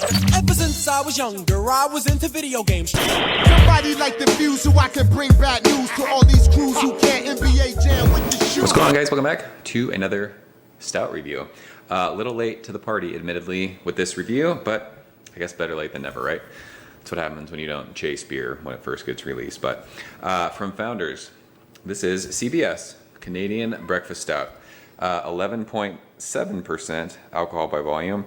Ever since I was younger, I was into video games. Somebody like the Fuse so I can bring bad news to all these crews who can't NBA jam with the shoes. What's going on, guys? Welcome back to another Stout review. A little late to the party, admittedly, with this review, but I guess better late than never, right? That's what happens when you don't chase beer when it first gets released. But from Founders, this is CBS Canadian Breakfast Stout, 11.7% alcohol by volume.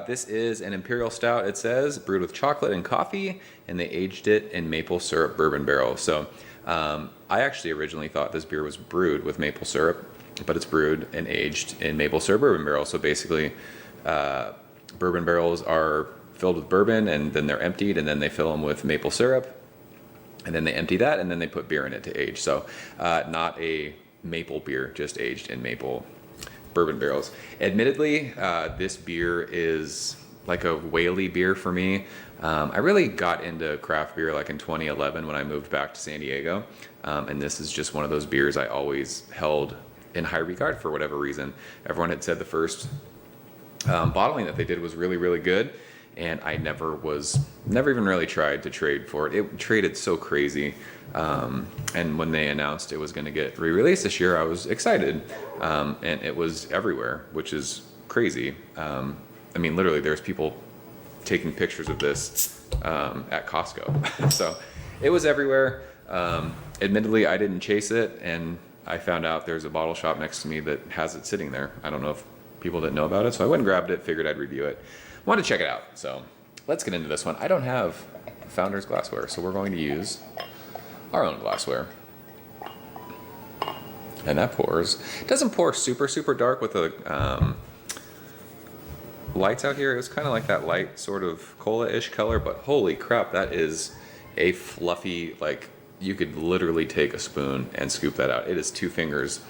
This is an imperial stout, it says, brewed with chocolate and coffee, and they aged it in maple syrup bourbon barrel. So I actually originally thought this beer was brewed with maple syrup, but it's brewed and aged in maple syrup bourbon barrel. So basically, bourbon barrels are filled with bourbon, and then they're emptied, and then they fill them with maple syrup, and then they empty that, and then they put beer in it to age. So not a maple beer, just aged in maple bourbon barrels. Admittedly, this beer is like a whaley beer for me. I really got into craft beer like in 2011 when I moved back to San Diego, and this is just one of those beers I always held in high regard for whatever reason. Everyone had said the first bottling that they did was really, really good, and I never even really tried to trade for it. It traded so crazy. And when they announced it was going to get re-released this year, I was excited. And it was everywhere, which is crazy. I mean, literally, there's people taking pictures of this at Costco. So it was everywhere. Admittedly, I didn't chase it, and I found out there's a bottle shop next to me that has it sitting there. I don't know if people didn't know about it, so I went and grabbed it, figured I'd review it. Wanted to check it out, so let's get into this one. I don't have Founders glassware, so we're going to use our own glassware. And that pours. It doesn't pour super, super dark with the lights out here. It was kind of like that light sort of cola-ish color, but holy crap, that is a fluffy, like, you could literally take a spoon and scoop that out. It is 2 fingers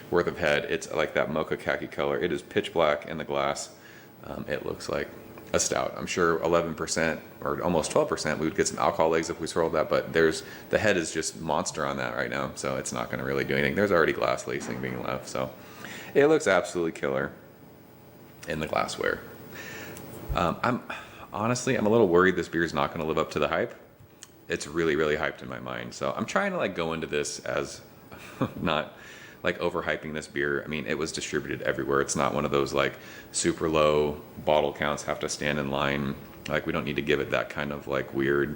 worth of head. It's like that mocha khaki color. It is pitch black in the glass. It looks like a stout. I'm sure 11% or almost 12%, we would get some alcohol legs if we swirled that, but the head is just monster on that right now, so it's not gonna really do anything. There's already glass lacing being left, so it looks absolutely killer in the glassware. I'm a little worried this beer is not gonna live up to the hype. It's really, really hyped in my mind, so I'm trying to like go into this as not like overhyping this beer. I mean, it was distributed everywhere. It's not one of those like super low bottle counts, have to stand in line. Like, we don't need to give it that kind of like weird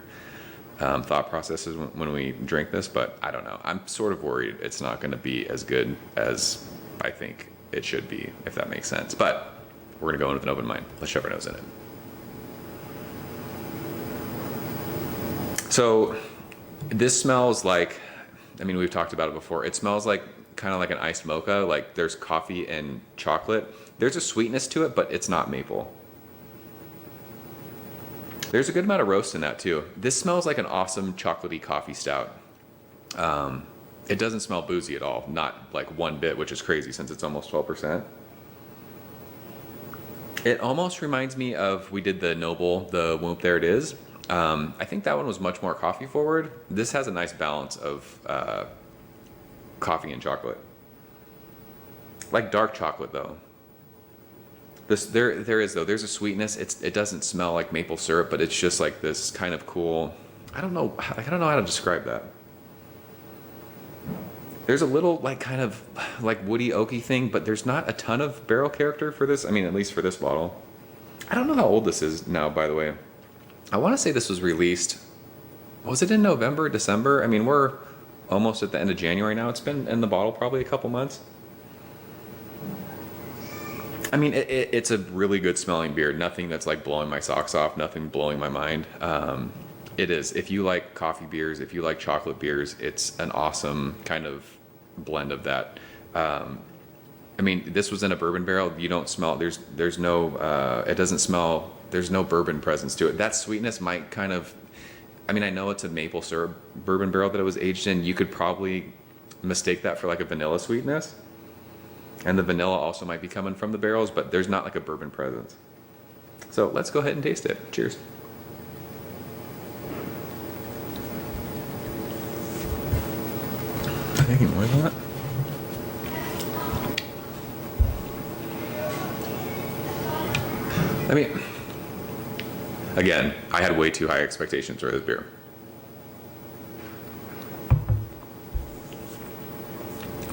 thought processes when we drink this, but I don't know. I'm sort of worried it's not gonna be as good as I think it should be, if that makes sense. But we're gonna go in with an open mind. Let's shove our nose in it. So this smells like, I mean, we've talked about it before. It smells like kind of like an iced mocha. Like, there's coffee and chocolate. There's a sweetness to it, but it's not maple. There's a good amount of roast in that too. This smells like an awesome chocolatey coffee stout. It doesn't smell boozy at all. Not like one bit, which is crazy since it's almost 12%. It almost reminds me of, we did the Noble, the Whoop, there it is. I think that one was much more coffee forward. This has a nice balance of coffee and chocolate, like dark chocolate though. There's a sweetness. It doesn't smell like maple syrup, but it's just like this kind of cool. I don't know how to describe that. There's a little like kind of like woody oaky thing, but there's not a ton of barrel character for this. I mean, at least for this bottle. I don't know how old this is now, by the way. I want to say this was released. Was it in November, December? I mean, we're almost at the end of January now. It's been in the bottle probably a couple months. I mean, it's a really good smelling beer. Nothing that's like blowing my socks off, nothing blowing my mind. It is. If you like coffee beers, if you like chocolate beers, it's an awesome kind of blend of that. I mean, this was in a bourbon barrel. You don't smell, there's no, it doesn't smell, there's no bourbon presence to it. That sweetness might kind of, I mean, I know it's a maple syrup bourbon barrel that it was aged in. You could probably mistake that for like a vanilla sweetness. And the vanilla also might be coming from the barrels, but there's not like a bourbon presence. So let's go ahead and taste it. Cheers. I think more than that. I mean, Again, I had way too high expectations for this beer.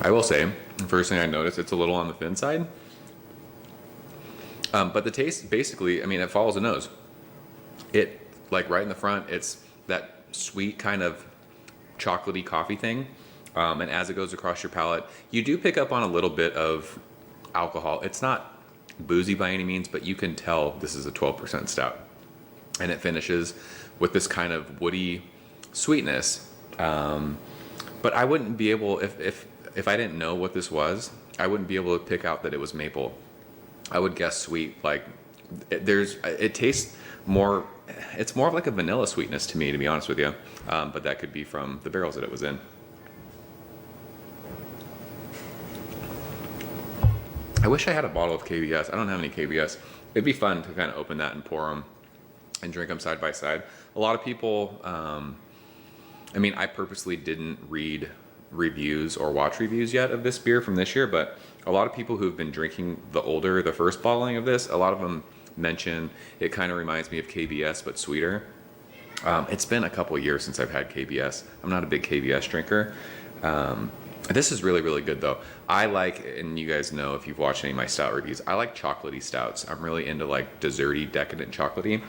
I will say, the first thing I noticed, it's a little on the thin side. But the taste, basically, I mean, it follows the nose. It, like right in the front, it's that sweet kind of chocolatey coffee thing. And as it goes across your palate, you do pick up on a little bit of alcohol. It's not boozy by any means, but you can tell this is a 12% stout. And it finishes with this kind of woody sweetness. But I wouldn't be able, if I didn't know what this was, I wouldn't be able to pick out that it was maple. I would guess sweet. Like it tastes more, it's more of like a vanilla sweetness to me, to be honest with you. But that could be from the barrels that it was in. I wish I had a bottle of KBS. I don't have any KBS. It'd be fun to kind of open that and pour them and drink them side by side. A lot of people, I mean, I purposely didn't read reviews or watch reviews yet of this beer from this year, but a lot of people who've been drinking the first bottling of this, a lot of them mention it kind of reminds me of KBS, but sweeter. It's been a couple years since I've had KBS. I'm not a big KBS drinker. This is really, really good though. I like, and you guys know if you've watched any of my stout reviews, I like chocolatey stouts. I'm really into like desserty, decadent chocolatey.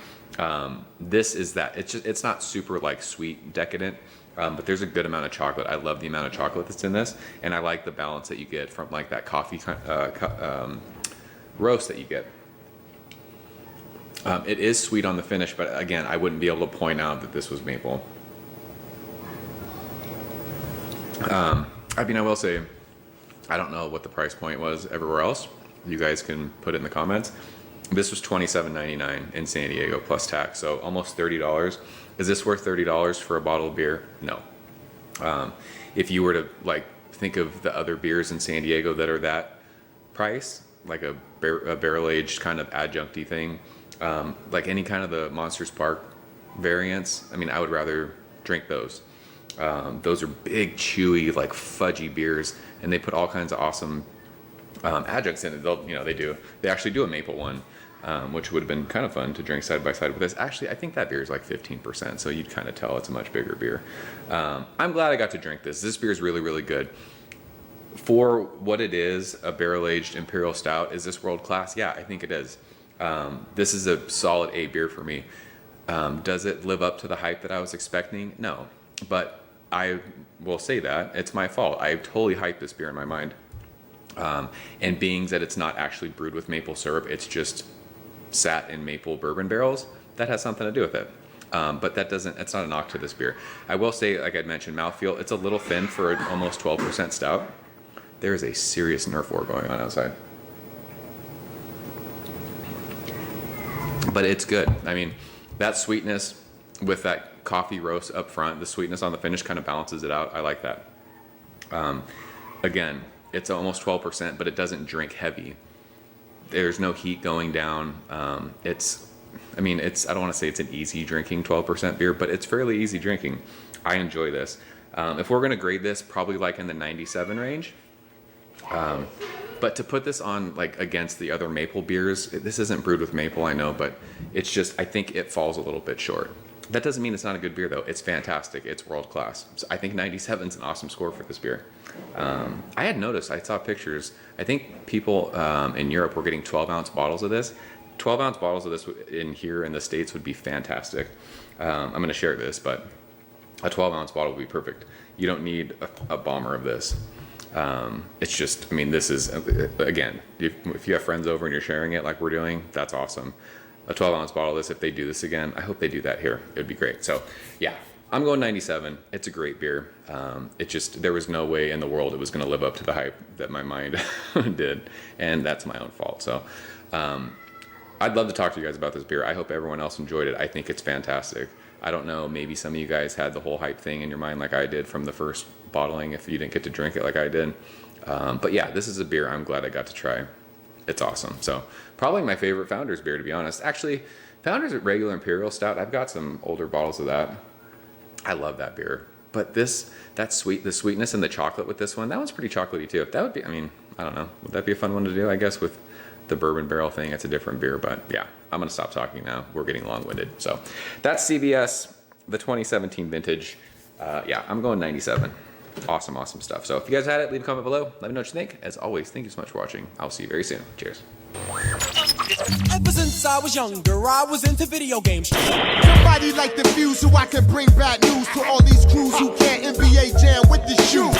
This is that. It's not super like sweet, decadent, but there's a good amount of chocolate. I love the amount of chocolate that's in this, and I like the balance that you get from like that coffee roast that you get. It is sweet on the finish, but again, I wouldn't be able to point out that this was maple. I mean, I will say, I don't know what the price point was everywhere else. You guys can put it in the comments. This was $27.99 in San Diego plus tax, so almost $30. Is this worth $30 for a bottle of beer? No. If you were to like think of the other beers in San Diego that are that price, like a barrel-aged kind of adjuncty thing, like any kind of the Monsters Park variants, I mean, I would rather drink those. Those are big, chewy, like fudgy beers, and they put all kinds of awesome adjuncts in it. They actually do a maple one, which would have been kind of fun to drink side by side with this. Actually, I think that beer is like 15%, so you'd kind of tell it's a much bigger beer. I'm glad I got to drink this. This beer is really, really good. For what it is, a barrel-aged imperial stout, is this world class? Yeah, I think it is. This is a solid A beer for me. Does it live up to the hype that I was expecting? No, but I will say that it's my fault. I totally hyped this beer in my mind. And being that it's not actually brewed with maple syrup, it's just sat in maple bourbon barrels, that has something to do with it. But it's not a knock to this beer. I will say, like I mentioned, mouthfeel, it's a little thin for an almost 12% stout. There is a serious Nerf war going on outside. But it's good. I mean, that sweetness with that coffee roast up front, the sweetness on the finish kind of balances it out. I like that. Again, it's almost 12%, but it doesn't drink heavy. There's no heat going down. I don't want to say it's an easy drinking 12% beer, but it's fairly easy drinking. I enjoy this. If we're going to grade this, probably like in the 97 range. But to put this on like against the other maple beers, this isn't brewed with maple, I know, but it's just, I think it falls a little bit short. That doesn't mean it's not a good beer though. It's fantastic. It's world class. So I think 97 is an awesome score for this beer. I had noticed, I saw pictures, I think people in Europe were getting 12-ounce bottles of this. 12-ounce bottles of this in here in the States would be fantastic. I'm going to share this, but a 12-ounce bottle would be perfect. You don't need a bomber of this. It's just, I mean, this is, again, if you have friends over and you're sharing it like we're doing, that's awesome. A 12-ounce bottle of this, if they do this again, I hope they do that here. It'd be great. So, yeah, I'm going 97. It's a great beer. There was no way in the world it was going to live up to the hype that my mind did, and that's my own fault. So, I'd love to talk to you guys about this beer. I hope everyone else enjoyed it. I think it's fantastic. I don't know, maybe some of you guys had the whole hype thing in your mind like I did from the first bottling if you didn't get to drink it like I did. But yeah, this is a beer I'm glad I got to try. It's awesome. So probably my favorite Founders beer, to be honest. Actually, Founders regular Imperial Stout, I've got some older bottles of that. I love that beer. But the sweetness and the chocolate with this one, that one's pretty chocolatey too. That would be, I don't know, would that be a fun one to do? I guess with the bourbon barrel thing. It's a different beer, but yeah, I'm gonna stop talking now. We're getting long-winded. So that's CBS, the 2017 vintage. Yeah, I'm going 97. Awesome, awesome stuff. So if you guys had it, leave a comment below. Let me know what you think. As always, thank you so much for watching. I'll see you very soon. Cheers. Ever since I was younger, I was into video games. Somebody like the Fuse so I can bring bad news to all these crews who can't NBA jam with the shoe.